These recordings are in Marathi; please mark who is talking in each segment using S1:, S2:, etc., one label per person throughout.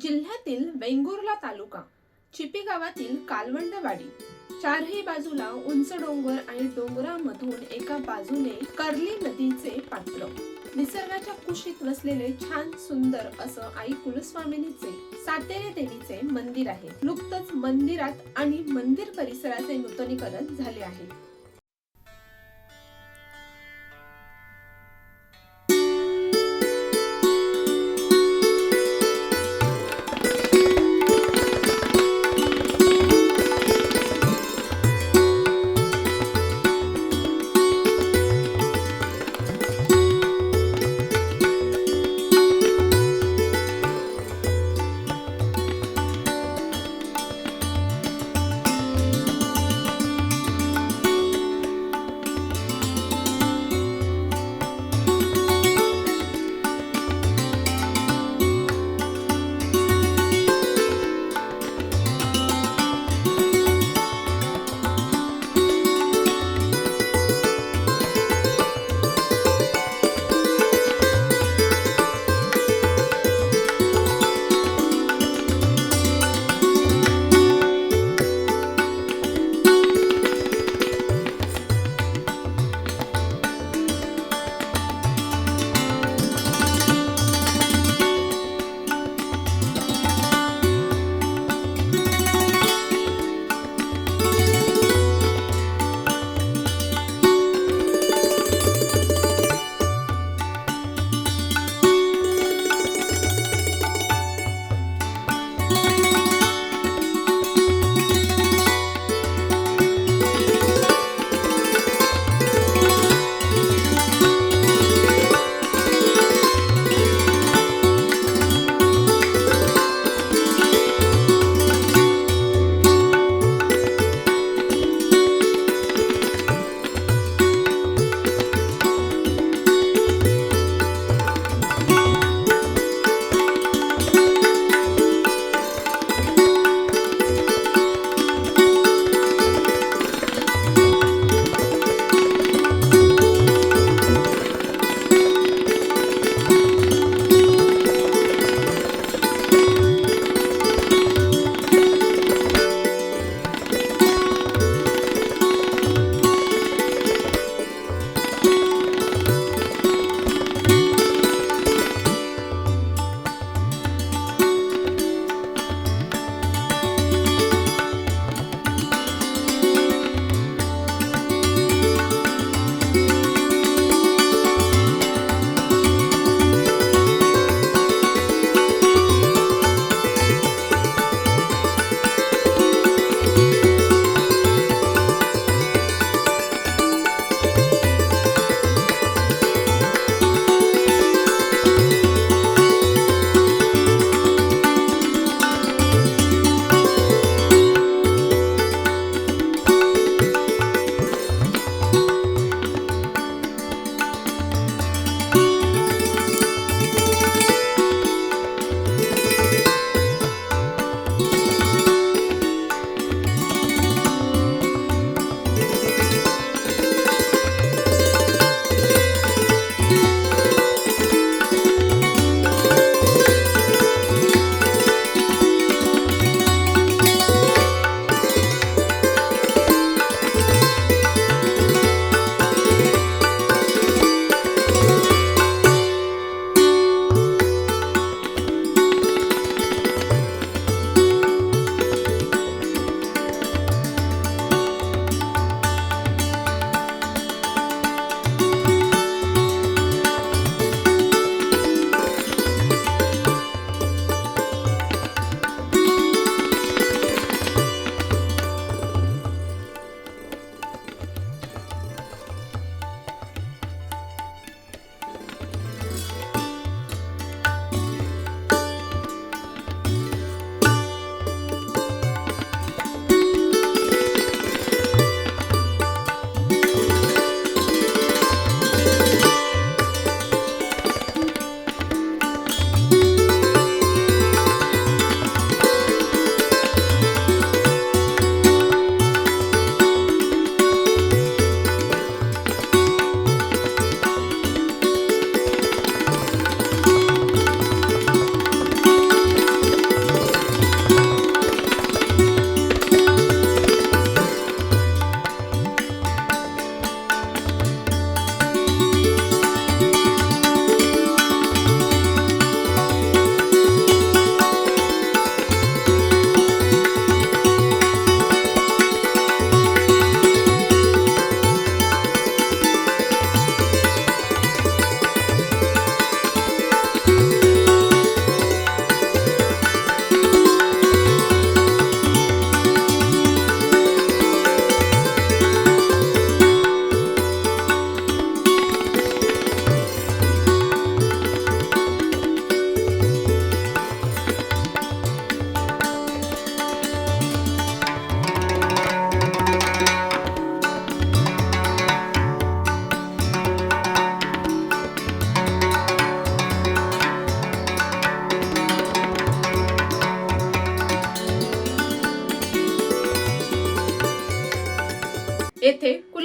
S1: जिल्ह्यातील वेंगुर्ला तालुका चिपी गावातील कालवंडवाडी, चारही बाजूला उंच डोंगर आणि डोंगरामधून एका बाजूने कर्ली नदीचे पात्र, निसर्गाच्या कुशीत वसलेले छान सुंदर असं आई कुलस्वामिनीचे सातेरी देवीचे मंदिर आहे। नुकतंच मंदिरात आणि मंदिर परिसराचे नूतनीकरण झाले आहे।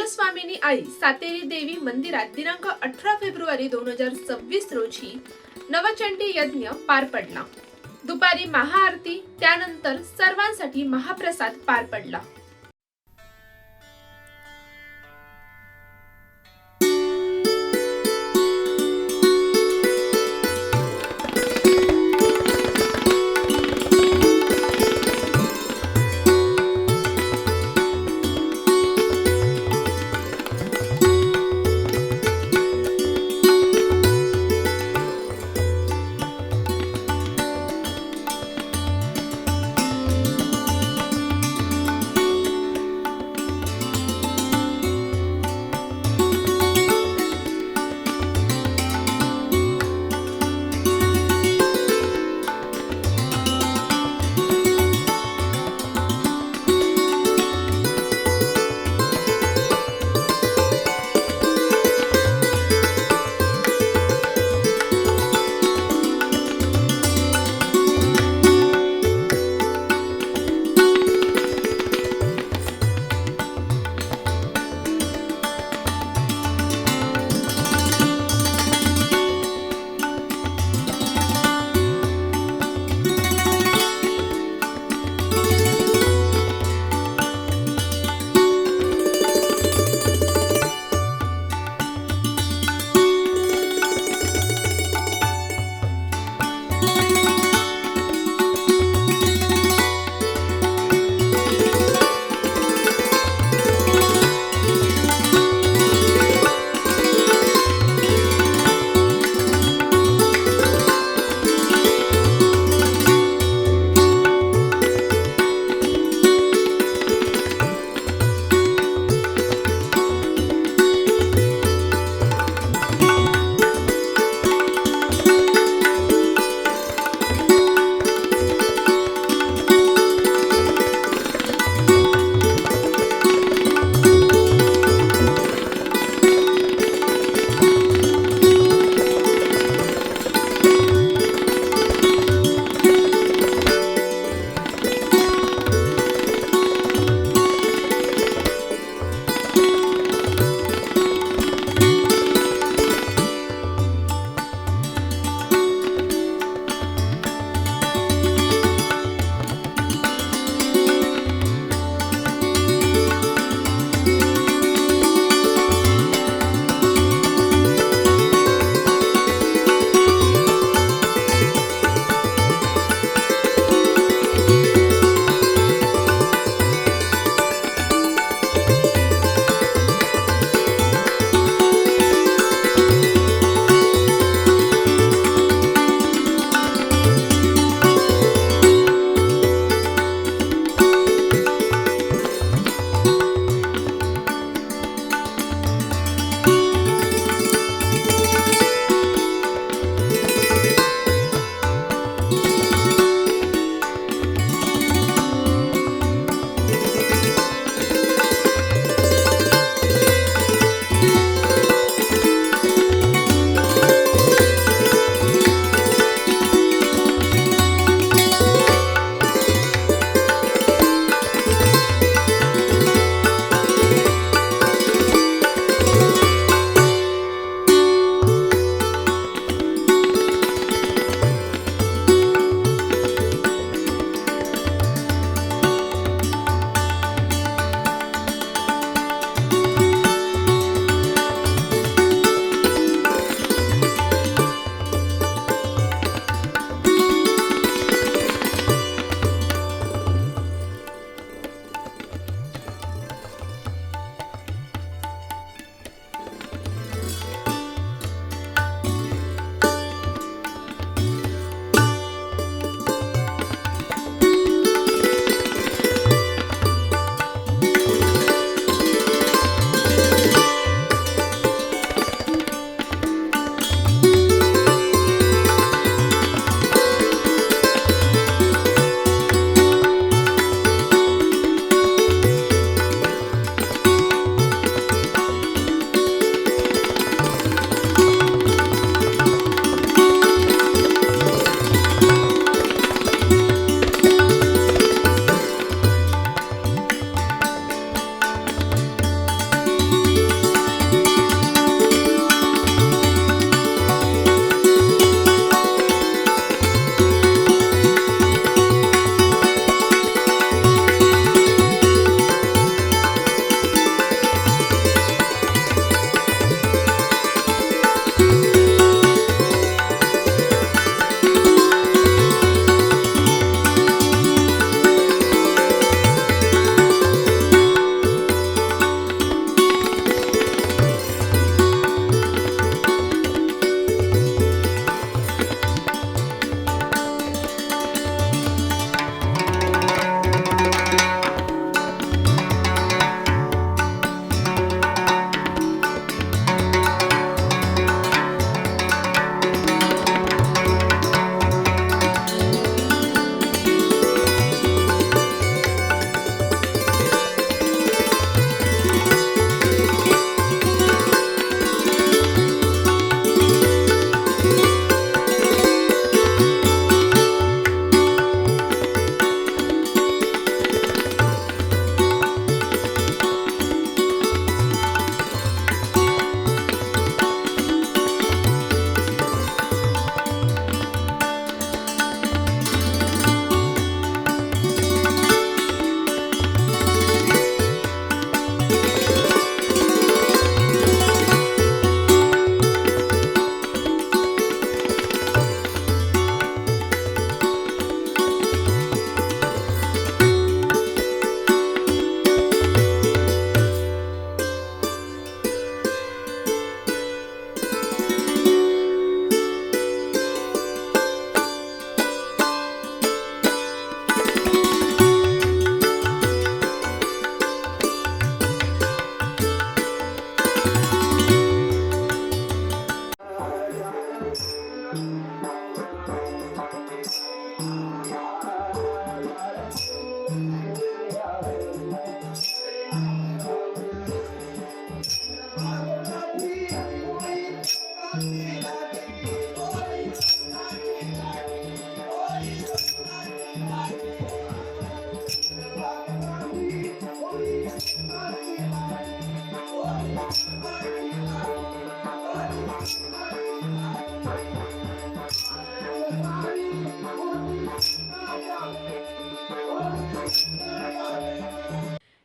S1: कुलस्वामिनी आई सातेरी देवी मंदिरात दिनांक 18 फेब्रुवारी 2026 रोजी नवचंडी यज्ञ पार पडला। दुपारी महाआरती, त्यानंतर सर्वांसाठी महाप्रसाद पार पडला।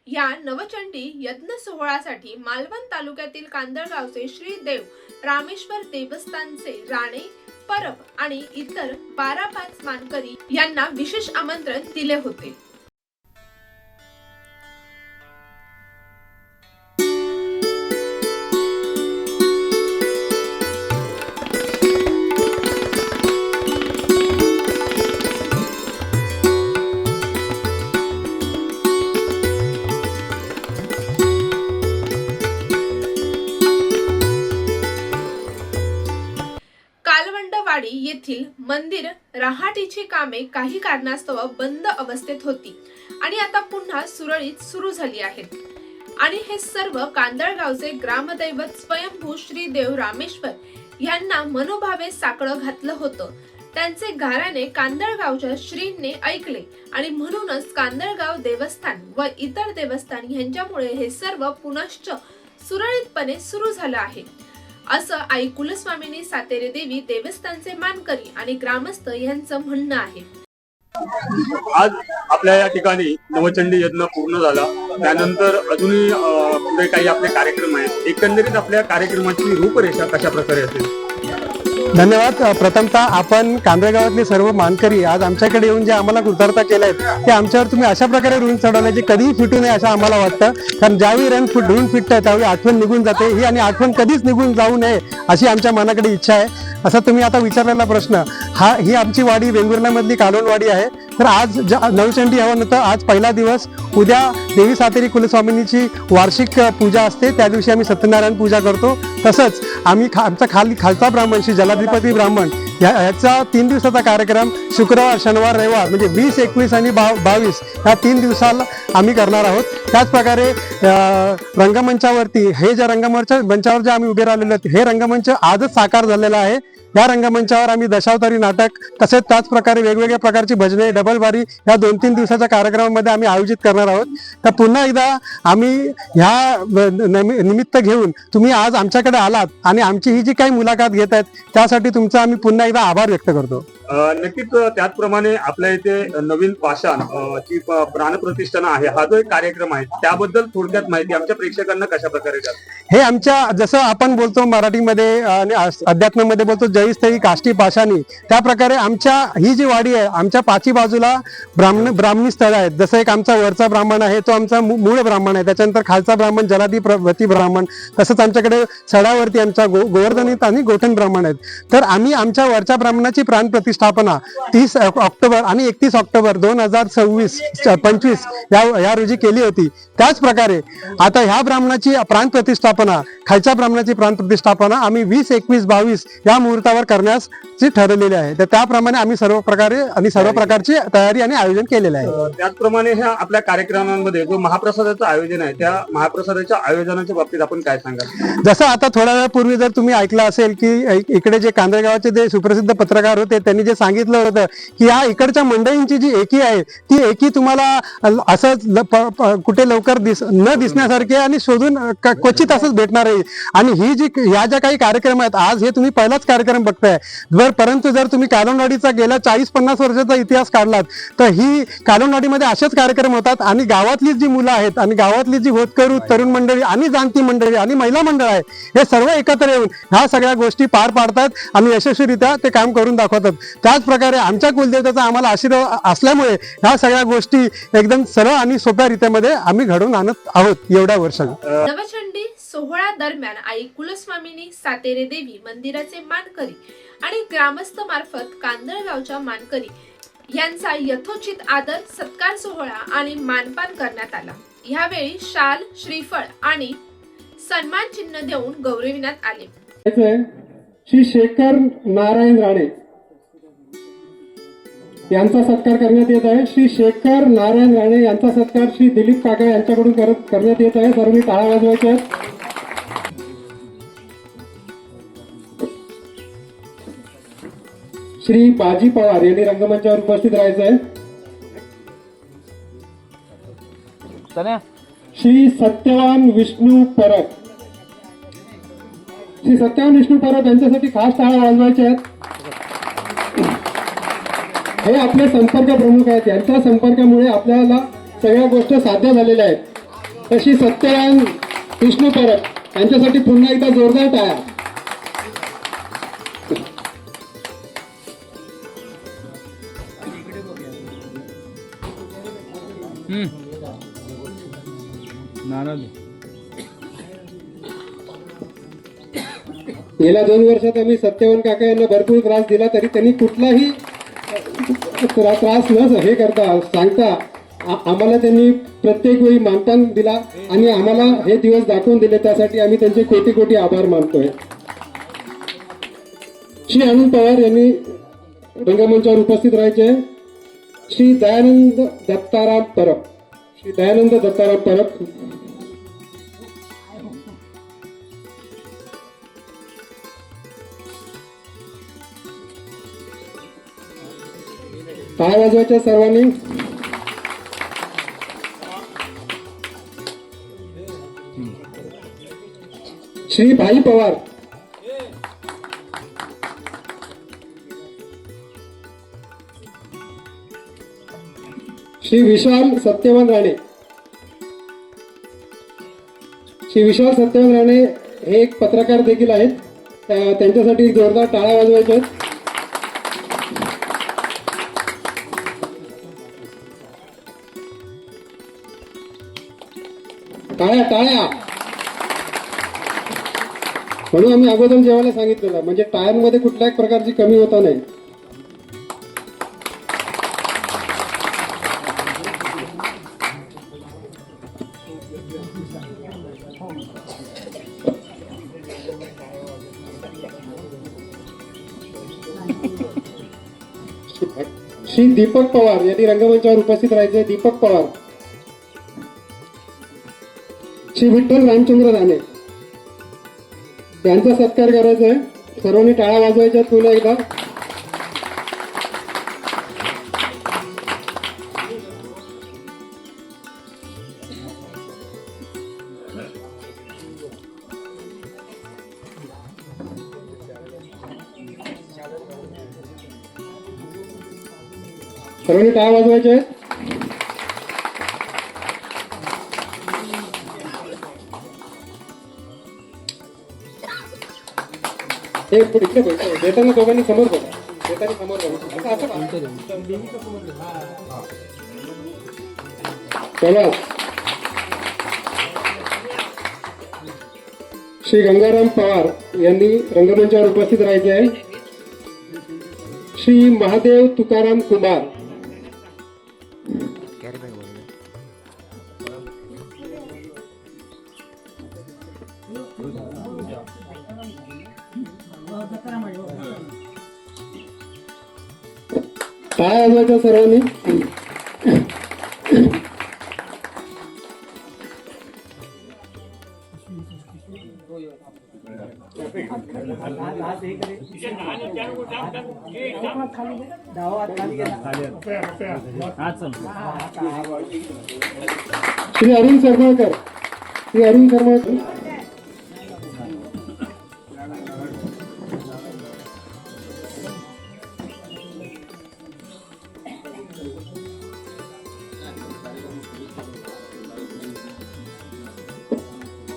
S1: या नवचंडी यज्ञ सोहळ्यासाठी मालवण तालुक्यातील कांदळगावचे श्री देव रामेश्वर देवस्थानचे राणे परब आणि इतर 12-5 मानकरी यांना विशेष आमंत्रण दिले होते. कालवंडवाडी येथील मंदिर रहाटीची कामे काही कारणास्तव बंद अवस्थेत होती आणि आता पुन्हा सुरळीत सुरू झाली आहेत. आणि हे सर्व कांदळगावचे ग्रामदैवत स्वयंभू श्री देव रामेश्वर यांना मनोभावे साकडं घातलं होतं. त्यांचे गाऱ्याने कांदळगावच्या श्रींनी ऐकले आणि म्हणूनच कांदळगाव देवस्थान व इतर देवस्थान यांच्यामुळे हे सर्व पुनश्च सुरळीतपणे सुरू झालं आहे, असं आई कुलस्वामिनी सातेरे देवी देवस्थानचे मानकरी आणि ग्रामस्थ यांचं म्हणणं आहे.
S2: आज आपल्या या ठिकाणी नवचंडी यज्ञ पूर्ण झाला. त्यानंतर अजूनही पुढे काही आपले कार्यक्रम आहेत. एकंदरीत आपल्या कार्यक्रमाची रूपरेषा कशा प्रकारे असेल?
S3: धन्यवाद. प्रथमतः आपण कांदळगावातले सर्व मानकरी आज आमच्याकडे येऊन जे आम्हाला कृतार्थ केलेत ते आमच्यावर तुम्ही अशा प्रकारे ऋण चढवण्याचे कधीही फिटू नये असं आम्हाला वाटतं. कारण ज्यावेळी ऋण फिटतं त्यावेळी आठवण निघून जाते, ही आणि आठवण कधीच निघून जाऊ नये अशी आमच्या मनाकडे इच्छा आहे. असा तुम्ही आता विचारलेला प्रश्न, ही आमची वाडी वेंगुर्ल्यामधली कालवणवाडी आहे. तर आज नवचंडी हवन होतं. आज पहिला दिवस. उद्या देवी सातेरी कुलस्वामिनीची वार्षिक पूजा असते, त्या दिवशी आम्ही सत्यनारायण पूजा करतो. तसंच आम्ही आमचा खालचा ब्राह्मण श्री जलाधिपती ब्राह्मण याचा 3 दिवसाचा कार्यक्रम शुक्रवार, शनिवार, रविवार म्हणजे 20, 21 आणि 22 ह्या 3 दिवसाला आम्ही करणार आहोत. त्याचप्रकारे रंगमंचावरती हे ज्या मंचावर जे आम्ही उभे राहिलेलो आहोत, हे रंगमंच आजच साकार झालेला आहे. या रंगमंचावर आम्ही दशावतारी नाटक तसेच त्याच प्रकारे वेगवेगळ्या प्रकारची भजने, डबलबारी या 2-3 दिवसाच्या कार्यक्रमामध्ये आम्ही आयोजित करणार आहोत. तर पुन्हा एकदा आम्ही ह्या निमित्त घेऊन तुम्ही आज आमच्याकडे आलात आणि आमची ही जी काही मुलाखत घेत आहेत त्यासाठी तुमचा आम्ही पुन्हा एकदा आभार व्यक्त करतो.
S2: नक्कीच. त्याचप्रमाणे आपल्या इथे नवीन पाषाण ची प्राणप्रतिष्ठान आहे, हा जो एक कार्यक्रम आहे त्याबद्दल थोडक्यात माहिती आमच्या प्रेक्षकांना कशा प्रकारे द्याल?
S3: हे आमच्या जसं आपण बोलतो मराठीमध्ये आणि अध्यात्मामध्ये बोलतो जयस्थळी काष्टी पाषाणी, त्या प्रकारे आमच्या ही जी वाडी आहे आमच्या पाची बाजूला ब्राह्मणी स्थळ आहेत. जसं एक आमचा वरचा ब्राह्मण आहे तो आमचा मूळ ब्राह्मण आहे, त्याच्यानंतर खालचा ब्राह्मण जलाधिपती ब्राह्मण, तसंच आमच्याकडे सडावरती आमचा गोवर्धनित आणि गोठण ब्राह्मण आहेत. तर आम्ही आमच्या वरच्या ब्राह्मणाची प्राणप्रतिष्ठापना 30 ऑक्टोबर आणि 31 ऑक्टोबर 2024-25 या रोजी केली होती. त्याच प्रकारे आता ह्या ब्राह्मणाची प्राणप्रतिष्ठापना, खालच्या ब्राह्मणाची प्राणप्रतिष्ठापना आम्ही 20, 21, 22 या मुहूर्तावर करण्यास ठरवलेले आहे. तर त्याप्रमाणे आम्ही सर्व प्रकारची तयारी आणि आयोजन केलेलं आहे.
S2: त्याचप्रमाणे ह्या आपल्या कार्यक्रमांमध्ये जो महाप्रसादाचं आयोजन आहे त्या महाप्रसादाच्या आयोजनाच्या बाबतीत आपण काय सांगाल?
S3: जसं आता थोड्या वेळापूर्वी जर तुम्ही ऐकलं असेल की इकडे जे कांदळगावचे जे सुप्रसिद्ध पत्रकार होते त्यांनी जे सांगितलं होतं की या इकडच्या मंडळींची जी एकी आहे ती एकी तुम्हाला असं कुठे लवकर न दिसण्यासारखी आणि शोधून क्वचित असंच भेटणार आहे. आणि ही जी ह्या ज्या काही कार्यक्रम आहेत आज हे तुम्ही पहिलाच कार्यक्रम बघताय, परंतु जर तुम्ही कालवणवाडीचा गेल्या 40-50 वर्षाचा इतिहास काढलात तर ही कालवणवाडीमध्ये असेच कार्यक्रम होतात. आणि गावातली जी मुलं आहेत आणि गावातली जी होतकरू तरुण मंडळी आणि जाणती मंडळी आणि महिला मंडळ आहे हे सर्व एकत्र येऊन ह्या सगळ्या गोष्टी पार पाडतात आणि यशस्वीरित्या ते काम करून दाखवतात. त्याच प्रकारे आमच्या कुलदेवतेचा आम्हाला आशीर्वाद असल्यामुळे ह्या सगळ्या गोष्टी एकदम सरळ आणि सोप्या रीतीमध्ये आम्ही घडवून आणत आहोत एवढ्या वर्षात.
S1: नवचंडी सोहळा दरम्यान आई कुलस्वामिनी सातेरे देवी मंदिराचे मानकरी आणि ग्रामस्थ मार्फत कांदळगावच्या मानकरी यांचा यथोचित आदर सत्कार सोहळा आणि मानपान करण्यात आला. यावेळी शाल, श्रीफळ आणि सन्मान चिन्ह देऊन गौरविण्यात आले.
S4: श्री शेखर नारायण राणे यांचा सत्कार करण्यात येत आहे. श्री शेखर नारायण राणे यांचा सत्कार श्री दिलीप काका यांच्याकडून करण्यात येत आहे. सर्वांनी टाळ्या वाजवायच्या आहेत. श्री बाजी पवार यांनी रंगमंचावर उपस्थित राहायचं आहे. श्री सत्यवान विष्णू परब श्री सत्यवान विष्णू परब यांच्यासाठी खास टाळ्या वाजवायच्या आहेत. हे आपले संपर्क प्रमुख आहेत. यांच्या संपर्कामुळे आपल्याला सगळ्या गोष्टी साध्य झालेल्या आहेत. तशी सत्यवान विष्णू परब यांच्यासाठी पुन्हा एकदा जोरदार टाळ्या. गेल्या 2 वर्षात आम्ही सत्यवान काका यांना भरपूर त्रास दिला, तरी त्यांनी कुठलाही त्रास न हे करता सांगता आम्हाला त्यांनी प्रत्येक वेळी मानपान दिला आणि आम्हाला हे दिवस दाखवून दिले. त्यासाठी आम्ही त्यांचे कोटी कोटी आभार मानतोय. श्री आनंद पवार यांनी रंगमंचावर उपस्थित राहायचे. श्री दयानंद दत्ताराम परब, श्री दयानंद दत्ताराम परब. टाळ्या वाजवायच्या सर्वांनी. श्री भाई पवार, श्री विशाल सत्यवान राणे. श्री विशाल सत्यवान राणे हे एक पत्रकार देखील आहेत. त्यांच्यासाठी जोरदार टाळ्या वाजवायच्या आहेत. टाळ्या टाळ्या. म्हणून आम्ही अगोदर जेवायला सांगितलेलं, म्हणजे टाळ्यांमध्ये कुठल्याही प्रकारची कमी होता नाही. श्री दीपक पवार यांनी रंगमंचावर उपस्थित राहायचे. दीपक पवार. श्री विठ्ठल रामचंद्र राणे यांचा सत्कार करायचा आहे. सर्वांनी टाळ्या वाजवायच्या पुन्हा एकदा. सर्वांनी टाळ्या वाजवायच्या आहेत. हे इकडे देताना दोघांनी समोर बघा. देताना समोर बघा. चला. श्री गंगाराम पवार यांनी रंगमंचावर उपस्थित राहायचे आहे. श्री महादेव तुकाराम कुमार. टाळ्या वाजवायच्या सर्वांनी. श्री अरुण सरमाळकर. श्री अरुण सरमाळकर.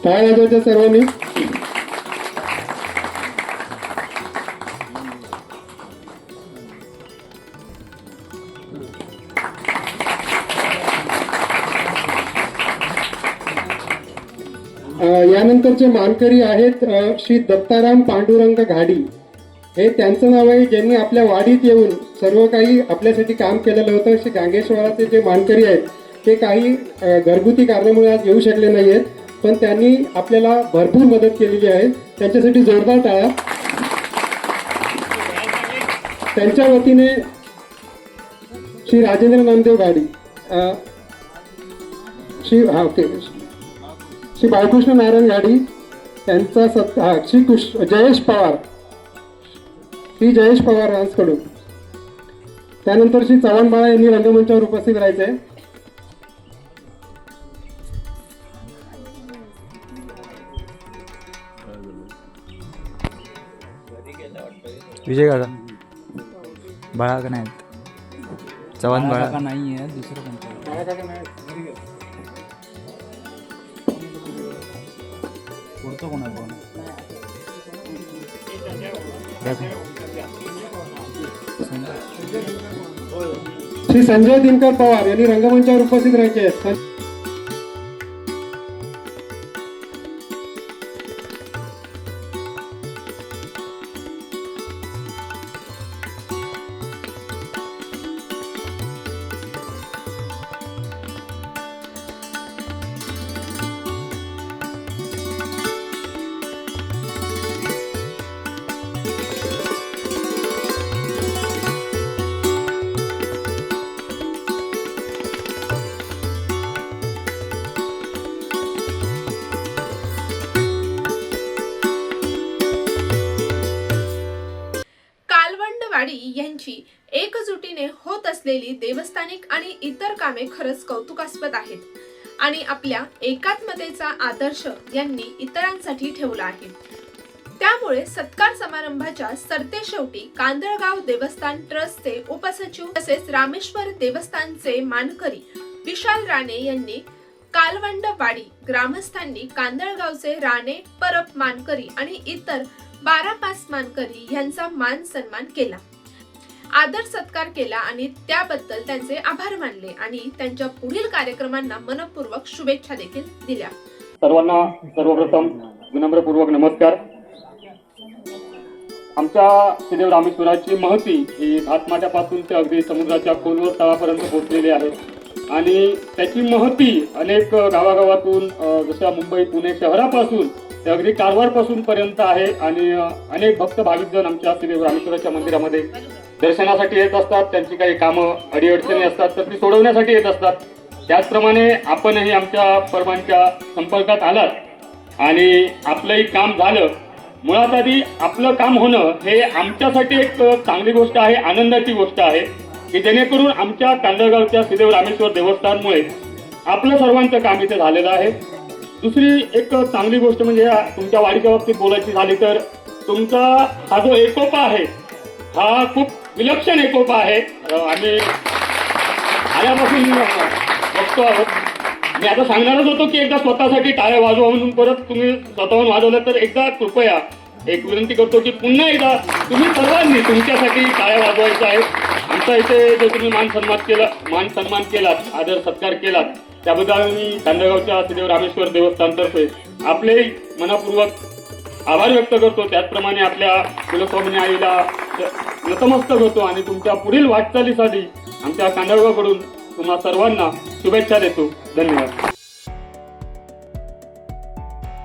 S4: टाळ्या वाजवायच्या सर्वांनी. यानंतरचे मानकरी आहेत श्री दत्ताराम पांडुरंग घाडी. हे त्यांचं नाव आहे, ज्यांनी आपल्या वाडीत येऊन सर्व काही आपल्यासाठी काम केलेलं होतं. श्री गांगेश्वराचे जे मानकरी आहेत ते काही घरगुती कारणामुळे आज येऊ शकले नाही आहेत, पण त्यांनी आपल्याला भरपूर मदत केलेली आहे. त्यांच्यासाठी जोरदार टाळ्या. त्यांच्या वतीने श्री राजेंद्र नामदेव गाडी, श्री बाळकृष्ण नारायण गाडी यांचा श्री जयेश पवार, श्री जयेश पवार यांच्याकडून. त्यानंतर श्री चव्हाण बाळा यांनी रंगमंचावर उपस्थित राहायचे.
S5: विजय काका बाळा का नाही चव्हाण बाळा नाही आहे दुसरं पुढचं कोण आहे
S4: श्री संजय दिनकर पवार यांनी रंगमंचावर उपस्थित राहायचे आहेत.
S1: कालवंडवाडी यांची एकजुटीने होत असलेली देवस्थानिक आणि इतर कामे खरंच कौतुकास्पद आहेत आणि आपल्या एकात्मतेचा आदर्श यांनी इतरांसाठी ठेवला आहे. त्यामुळे सत्कार समारंभाच्या सरतेशेवटी कांदळगाव देवस्थान ट्रस्टचे उपसचिव तसेच रामेश्वर देवस्थानचे मानकरी विशाल राणे यांनी कालवंडवाडी ग्रामस्थांनी कांदळगावचे राणे परब मानकरी आणि इतर 12 मानकरी यांचा मान सन्मान केला, आदर सत्कार केला आणि त्याबद्दल त्यांचे आभार मानले आणि त्यांच्या पुढील कार्यक्रमांना मनपूर्वक शुभेच्छा देखील दिल्या.
S2: सर्वांना सर्वप्रथम विनम्रपूर्वक नमस्कार. आमच्या श्रीदेव रामेश्वराची महती ही घाटमाथ्यापासून ते अगदी समुद्राच्या खोलवर तळापर्यंत पोहोचलेली आहे आणि त्याची महती अनेक गावागावातून जसं मुंबई पुणे शहरापासून ते अगदी कारवारपासून पर्यंत आहे आणि अनेक भक्त भाविक जण आमच्या श्रीदेव रामेश्वराच्या मंदिरामध्ये दर्शनासाठी येत असतात. त्यांची काही कामं अडीअडचणी असतात तर ती सोडवण्यासाठी येत असतात. त्याचप्रमाणे आपणही आमच्या परमांच्या संपर्कात आलात आणि आपलंही काम झालं. मुळात आधी आपलं काम होणं हे आमच्यासाठी एक चांगली गोष्ट आहे, आनंदाची गोष्ट आहे की जेणेकरून आमच्या कांदळगावच्या श्रीदेव रामेश्वर देवस्थानमुळे आपलं सर्वांचं काम इथे झालेलं आहे. दुसरी एक चांगली गोष्ट म्हणजे तुमच्या वाडीच्या बाबतीत बोलायची झाली तर तुमचा हा जो एकोपा आहे हा खूप विलक्षण एकोपा आहे. आम्ही आल्यापासून बघतो आहोत. मी आता सांगणारच होतो की एकदा स्वतःसाठी टाळ्या वाजवा म्हणून, परत तुम्ही स्वतःहून वाजवलं तर एकदा कृपया एक विनंती करतो की पुन्हा एकदा तुम्ही सर्वांनी तुमच्यासाठी टाळ्या वाजवायच्या आहेत. आमचा इथे जो तुम्ही मान सन्मान केलात, आदर सत्कार केलात त्याबद्दल मी कांदळगावच्या श्रीदेव रामेश्वर देवस्थानतर्फे आपले मनपूर्वक आभार व्यक्त करतो. त्याचप्रमाणे आपल्या कुलस्वामिनी आईला नतमस्तक होतो आणि तुमच्या पुढील वाटचालीसाठी आमच्या कांदळगावकडून तुम्हा सर्वांना शुभेच्छा देतो. धन्यवाद.